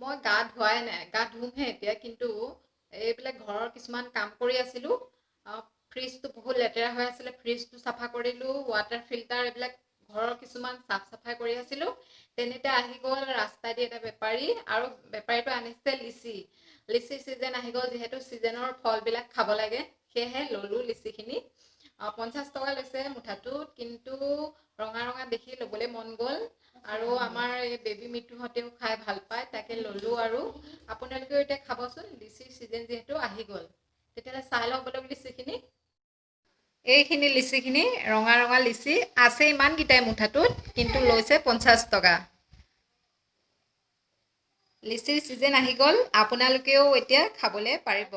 মই গা ধোৱাই নাই, গা ধুমহে এতিয়া, কিন্তু এইবিলাক ঘৰৰ কিছুমান কাম কৰি আছিলোঁ। ফ্ৰিজটো বহুত লেতেৰা হৈ আছিলে, ফ্ৰিজটো চাফা কৰিলোঁ, ৱাটাৰ ফিল্টাৰ এইবিলাক ঘৰৰ কিছুমান চাফ চাফাই কৰি আছিলোঁ। তেনেতে আহি গ'ল ৰাস্তাইদি এটা বেপাৰী, আৰু বেপাৰীটো আনিছে লিচি। লিচি ছিজন আহি গ'ল, যিহেতু ছিজনৰ ফলবিলাক খাব লাগে, সেয়েহে ল'লোঁ লিচিখিনি। 50 টকা লৈছে মুঠাটোত, কিন্তু ৰঙা ৰঙা দেখি ল'বলৈ মন গ'ল। আৰু আমাৰ এই বেবী মিঠুহঁতেও খাই ভাল পায়, তাকে ল'লোঁ। আৰু আপোনালোকেও এতিয়া খাবচোন, লিচিৰ ছিজন যিহেতু আহি গ'ল। তেতিয়াহ'লে চাই লওঁ বোলক লিচিখিনি। এইখিনি লিচিখিনি ৰঙা ৰঙা লিচি আছে, ইমানকেইটাই মুঠাটোত, কিন্তু লৈছে 50 টকা। লিচিৰ ছিজন আহি গ'ল, আপোনালোকেও এতিয়া খাবলৈ পাৰিব।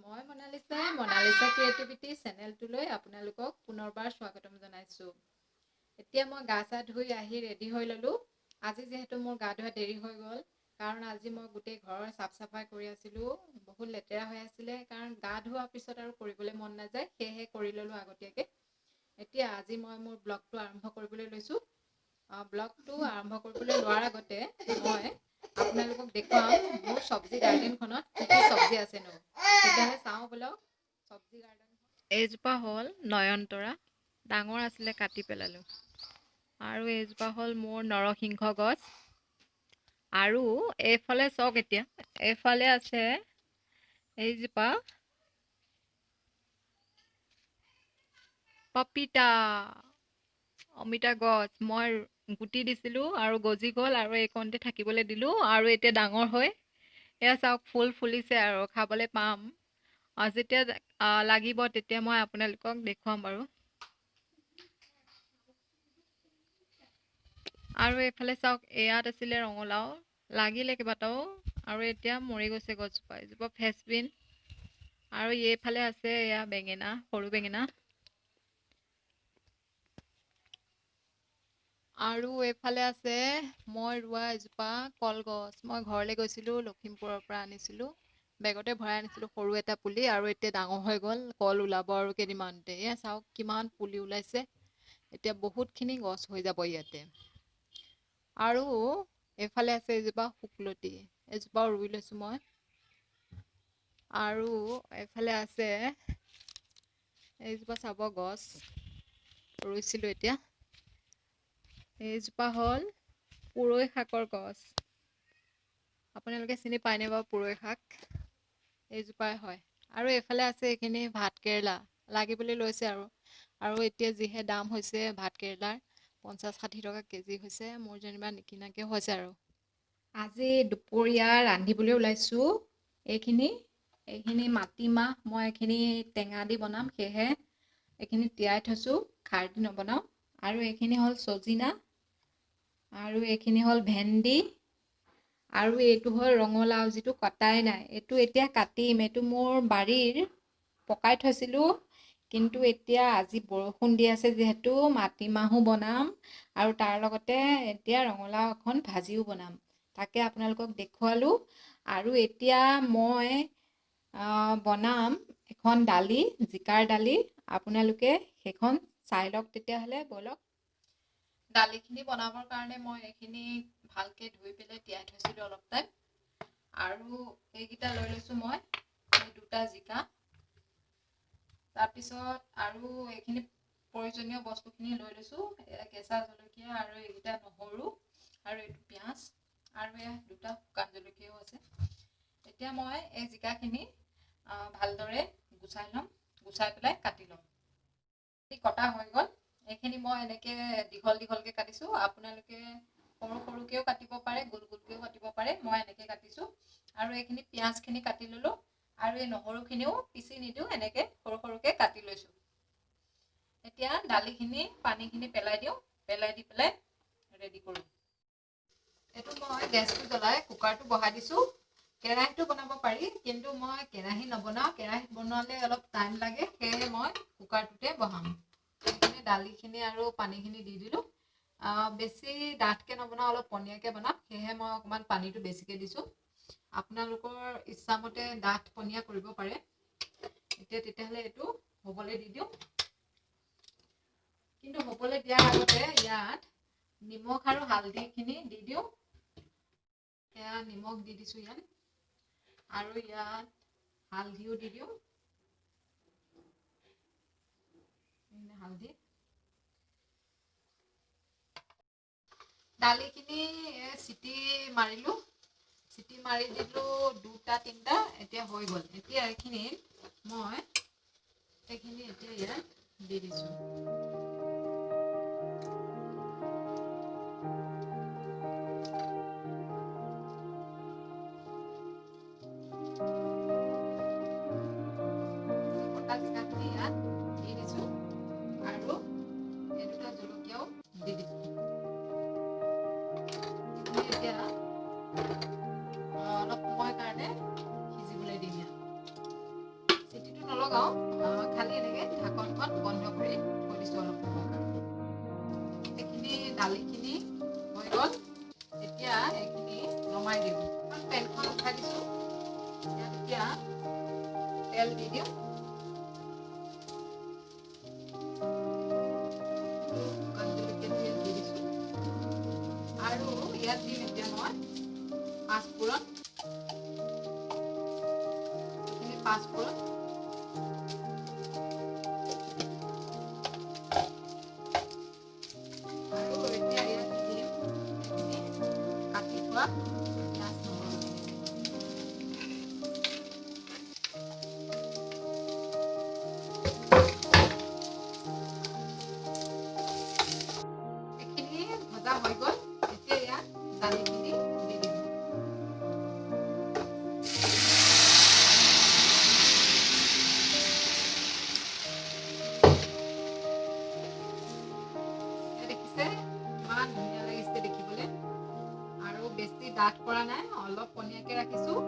মই মনালিছা ক্ৰিয়েটিভিটি চেনেলটোলৈ আপোনালোকক পুনৰবাৰ স্বাগতম জনাইছোঁ। এতিয়া মই গা চা ধুই আহি ৰেডি হৈ ল'লোঁ। আজি যিহেতু মোৰ গা ধোৱা দেৰি হৈ গ'ল, কাৰণ আজি মই গোটেই ঘৰৰ চাফ চাফাই কৰি আছিলোঁ। বহুত লেতেৰা হৈ আছিলে, কাৰণ গা ধোৱাৰ পিছত আৰু কৰিবলৈ মন নাযায়, সেয়েহে কৰি ল'লোঁ আগতীয়াকৈ। এতিয়া আজি মই মোৰ ব্লগটো আৰম্ভ কৰিবলৈ লৈছোঁ। ব্লগটো আৰম্ভ কৰিবলৈ লোৱাৰ আগতে মই আপোনালোকক দেখুৱাম মোৰ চব্জি গাৰ্ডেনখনত কি কি চব্জি আছেনো। তেতিয়াহ'লে চাওঁ বলক চব্জি গাৰ্ডেন। এইজোপা হ'ল নয়নতৰা, ডাঙৰ আছিলে কাটি পেলালোঁ। আৰু এইজোপা হ'ল মোৰ নৰসিংহ গছ। আৰু এইফালে চাওক, এতিয়া এইফালে আছে এইজোপা পপিতা, অমিতা গছ। মই গুটি দিছিলোঁ আৰু গজি গ'ল, আৰু এইকণতে থাকিবলৈ দিলোঁ, আৰু এতিয়া ডাঙৰ হৈ এয়া চাওক ফুল ফুলিছে, আৰু খাবলৈ পাম। যেতিয়া লাগিব তেতিয়া মই আপোনালোকক দেখুৱাম বাৰু। আৰু এইফালে চাওক, ইয়াত আছিলে ৰঙালাও, লাগিলে কেইবাটাও, আৰু এতিয়া মৰি গৈছে গছজোপা। এজোপা ফেচবিন, আৰু এইফালে আছে এয়া বেঙেনা, সৰু বেঙেনা। আৰু এইফালে আছে মই ৰোৱা এজোপা কলগছ। মই ঘৰলৈ গৈছিলোঁ, লখিমপুৰৰ পৰা আনিছিলোঁ, বেগতে ভৰাই আনিছিলোঁ সৰু এটা পুলি, আৰু এতিয়া ডাঙৰ হৈ গ'ল, কল ওলাব আৰু কেইদিনমানতে। এয়া চাওক কিমান পুলি ওলাইছে, এতিয়া বহুতখিনি গছ হৈ যাব ইয়াতে। আৰু এইফালে আছে এজোপা শুকলতি, এজোপাও ৰুই লৈছোঁ মই। আৰু এইফালে আছে এইজোপা চাব গছ, ৰুইছিলোঁ এতিয়া। এইজোপা হ'ল পুৰৈ শাকৰ গছ। আপোনালোকে চিনি পায়নে বাৰু পুৰৈ শাক? এইজোপাই হয়। আৰু এইফালে আছে এইখিনি ভাত কেৰেলা, লাগিবলৈ লৈছে আৰু। আৰু এতিয়া যিহে দাম হৈছে ভাত কেৰেলাৰ, 50-60 টকা কেজি হৈছে, মোৰ যেনিবা নিকিনাকৈ হৈছে আৰু। আজি দুপৰীয়া ৰান্ধিবলৈ ওলাইছোঁ। এইখিনি মাটিমাহ, মই এইখিনি টেঙা দি বনাম, সেয়েহে এইখিনি তিয়াই থৈছোঁ, খাৰ দি নবনাওঁ। আৰু এইখিনি হ'ল চজিনা, আৰু এইখিনি হ'ল ভেন্দি, আৰু এইটো হ'ল ৰঙালাও, যিটো কটাই নাই। এইটো এতিয়া কাটিম, এইটো মোৰ বাৰীৰ পকাই থৈছিলোঁ, কিন্তু এতিয়া আজি বৰষুণ দি আছে যিহেতু মাটিমাহো বনাম, আৰু তাৰ লগতে এতিয়া ৰঙালাও এখন ভাজিও বনাম। তাকে আপোনালোকক দেখুৱালোঁ। আৰু এতিয়া মই বনাম এখন দালি, জিকাৰ দালি। আপোনালোকে সেইখন চাই লওক তেতিয়াহ'লে ব'লক। দালিখিনি বনাবৰ কাৰণে মই এইখিনি ভালকৈ ধুই পেলাই তিয়াই থৈছিলোঁ অলপ টাইম। আৰু এইকেইটা লৈ লৈছোঁ মই, এই 2টা জিকা। তাৰপিছত আৰু এইখিনি প্ৰয়োজনীয় বস্তুখিনি লৈ লৈছোঁ, কেঁচা জলকীয়া, আৰু এইকেইটা নহৰু, আৰু এইটো পিঁয়াজ, আৰু এয়া 2টা শুকান জলকীয়াও আছে। এতিয়া মই এই জিকাখিনি ভালদৰে গুচাই ল'ম, গুচাই পেলাই কাটি ল'ম। কটা হৈ গ'ল, এইখিনি মই এনেকৈ দীঘল দীঘলকৈ কাটিছোঁ। আপোনালোকে সৰু সৰুকৈও কাটিব পাৰে, গোল গোলকৈও কাটিব পাৰে, মই এনেকৈ কাটিছোঁ। আৰু এইখিনি পিঁয়াজখিনি কাটি ল'লোঁ, আৰু এই নহৰুখিনিও পিচি নিদিওঁ, এনেকৈ সৰু সৰুকৈ কাটি লৈছোঁ। এতিয়া দালিখিনি পানীখিনি পেলাই দিওঁ, পেলাই দি পেলাই ৰেডি কৰোঁ। এইটো মই গেছটো জ্বলাই কুকাৰটো বহাই দিছোঁ। কেৰাহীটো বনাব পাৰি, কিন্তু মই কেৰাহী নবনাওঁ, কেৰাহীত বনালে অলপ টাইম লাগে, সেয়েহে মই কুকাৰটোতে বহাম। সেইখিনি দালিখিনি আৰু পানীখিনি দি দিলোঁ। বেছি ডাঠকৈ নবনাওঁ, অলপ পনীয়াকৈ বনাম, সেয়েহে মই অকণমান পানীটো বেছিকৈ দিছোঁ। আপোনালোকৰ ইচ্ছামতে ডাঠ পনীয়া কৰিব পাৰে। এতিয়া তেতিয়াহ'লে এইটো হ'বলৈ দি দিওঁ। কিন্তু হ'বলৈ দিয়াৰ আগতে ইয়াত নিমখ আৰু হালধিখিনি দি দিওঁ। এয়া নিমখ দি দিছোঁ ইয়াত আৰু ইয়াত হালধিও দি দিওঁ হালধি দালিখিনি চিটি মাৰিলোঁ চিটি মাৰি দিলোঁ 2-3টা এতিয়া হৈ গ'ল এতিয়া এইখিনি মই এতিয়া ইয়াত দি দিছোঁ কটা জিকাখিনি ইয়াত দি দিছোঁ আৰু এই দুটা জলকীয়াও দি দিছোঁ এতিয়া অলপ সময় কাৰণে সিজিবলৈ দিম ইয়াত চিটিটো নলগাওঁ খালি এনেকৈ ঢাকনখন বন্ধ কৰি থৈ দিছোঁ অলপ সময় কাৰণে এইখিনি দালিখিনি হৈ গ'ল এতিয়া এইখিনি নমাই দিওঁ পেনখন উঠাই দিছোঁ ইয়াত এতিয়া তেল দি দিওঁ শুকান জলকীয়া তেল দি দিছোঁ আৰু ইয়াত দিম এতিয়া মই পাঁচফোৰণ এইখিনি পাঁচফোৰণ আৰু এতিয়া ইয়াত দিম এইখিনি কাটি থোৱা পিঁয়াজ নহৰু এইখিনি ভজা হৈ গ'ল এতিয়া ইয়াত দালিখিনি দি দিম দেখিছে ইমান ধুনীয়া লাগিছে দেখিবলৈ আৰু বেছি ডাঠ কৰা নাই অলপ পনীয়াকৈ ৰাখিছোঁ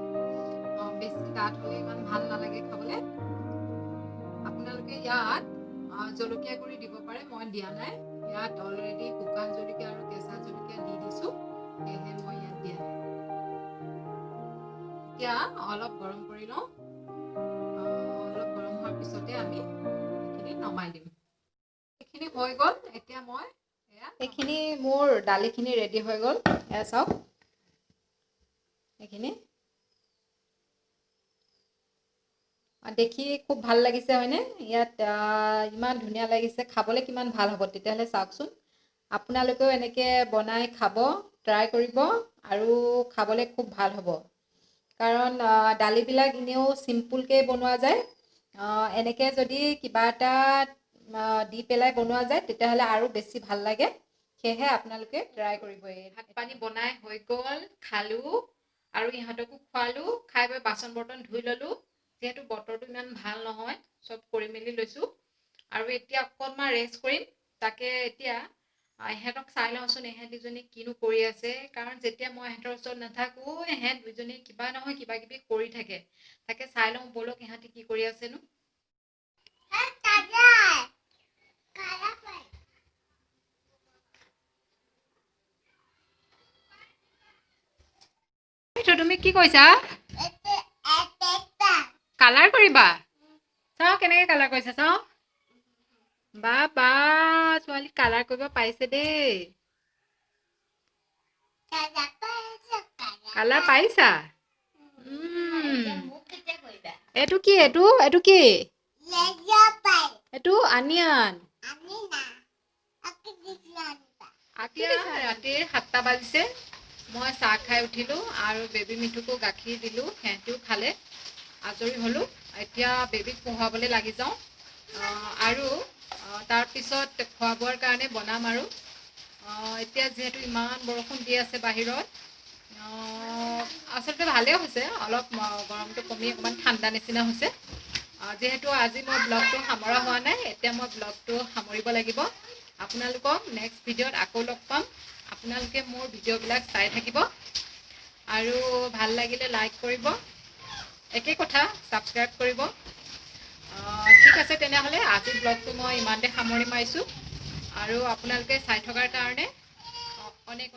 বেছি ডাঠ হ'লে ইমান ভাল নালাগে খাবলৈ আপোনালোকে ইয়াত জলকীয়া গুড়ি দিব পাৰে মই দিয়া নাই ইয়াত অলৰেডি শুকান জলকীয়া আৰু কেঁচা জলকীয়া দি দিছোঁ সেয়েহে মই ইয়াত দিয়া নাই এতিয়া অলপ গৰম কৰি লওঁ অলপ গৰম হোৱাৰ পিছতে আমি এইখিনি নমাই দিম এইখিনি হৈ গ'ল এতিয়া মই এইখিনি মোৰ দালিখিনি ৰেডি হৈ গ'ল এয়া চাওক এইখিনি দেখি খুব ভাল লাগিছে হয়নে ইয়াত ইমান ধুনীয়া লাগিছে খাবলৈ কিমান ভাল হ'ব তেতিয়াহ'লে চাওকচোন আপোনালোকেও এনেকৈ বনাই খাব ট্ৰাই কৰিব আৰু খাবলৈ খুব ভাল হ'ব কাৰণ দালিবিলাক এনেও চিম্পুলকৈ বনোৱা যায় এনেকৈ যদি কিবা এটা দি পেলাই বনোৱা যায় তেতিয়াহ'লে আৰু বেছি ভাল লাগে সেয়েহে আপোনালোকে ট্ৰাই কৰিব ভাত পানী বনাই হৈ গ'ল খালোঁ আৰু ইহঁতকো খোৱালোঁ খাই বৈ বাচন বৰ্তন ধুই ল'লোঁ যিহেতু বতৰটো ইমান ভাল নহয় চব কৰি মেলি লৈছোঁ আৰু এতিয়া অকণমান ৰেষ্ট কৰিম তাকে এতিয়া ইহঁতক চাই লওঁচোন ইহঁত দুজনী কিনো কৰি আছে কাৰণ যেতিয়া মই ইহঁতৰ ওচৰত নাথাকোঁ ইহঁত দুজনী কিবা নহয় কিবা কিবি কৰি থাকে তাকে চাই লওঁ ব'লক ইহঁতে কি কৰি আছেনো তুমি কি কৈছা কালাৰ কৰিবা চাওঁ কেনেকৈ কালাৰ কৰিছা চাওঁ বা ছোৱালী কালাৰ কৰিব পাৰিছে দেই কালাৰ পাৰিছা এইটো কি এইটো কি এইটো আনিয়ান ৰাতিৰ 7টা বাজিছে মই চাহ খাই উঠিলোঁ আৰু বেবী মিঠুকো গাখীৰ দিলোঁ সিহঁতেও খালে আজৰি হ'লোঁ এতিয়া বেবীক পঢ়ুৱাবলৈ লাগি যাওঁ আৰু তাৰপিছত খোৱা বোৱাৰ কাৰণে বনাম আৰু এতিয়া যিহেতু ইমান বৰষুণ দি আছে বাহিৰত আচলতে ভালেই হৈছে অলপ গৰমটো কমি অকণমান ঠাণ্ডা নিচিনা হৈছে যিহেতু আজি মই ব্লগটো সামৰা হোৱা নাই এতিয়া মই ব্লগটো সামৰিব লাগিব আপোনালোকক নেক্সট ভিডিঅ'ত আকৌ লগ পাম আপোনালোকে মোৰ ভিডিঅ'বিলাক চাই থাকিব আৰু ভাল লাগিলে লাইক কৰিব একেই কথা ছাবস্ক্ৰাইব কৰিব ঠিক আছে তেনেহ'লে আজিৰ ব্লগটো মই ইমানতে সামৰি মাৰিছোঁ আৰু আপোনালোকে চাই থকাৰ কাৰণে অনেক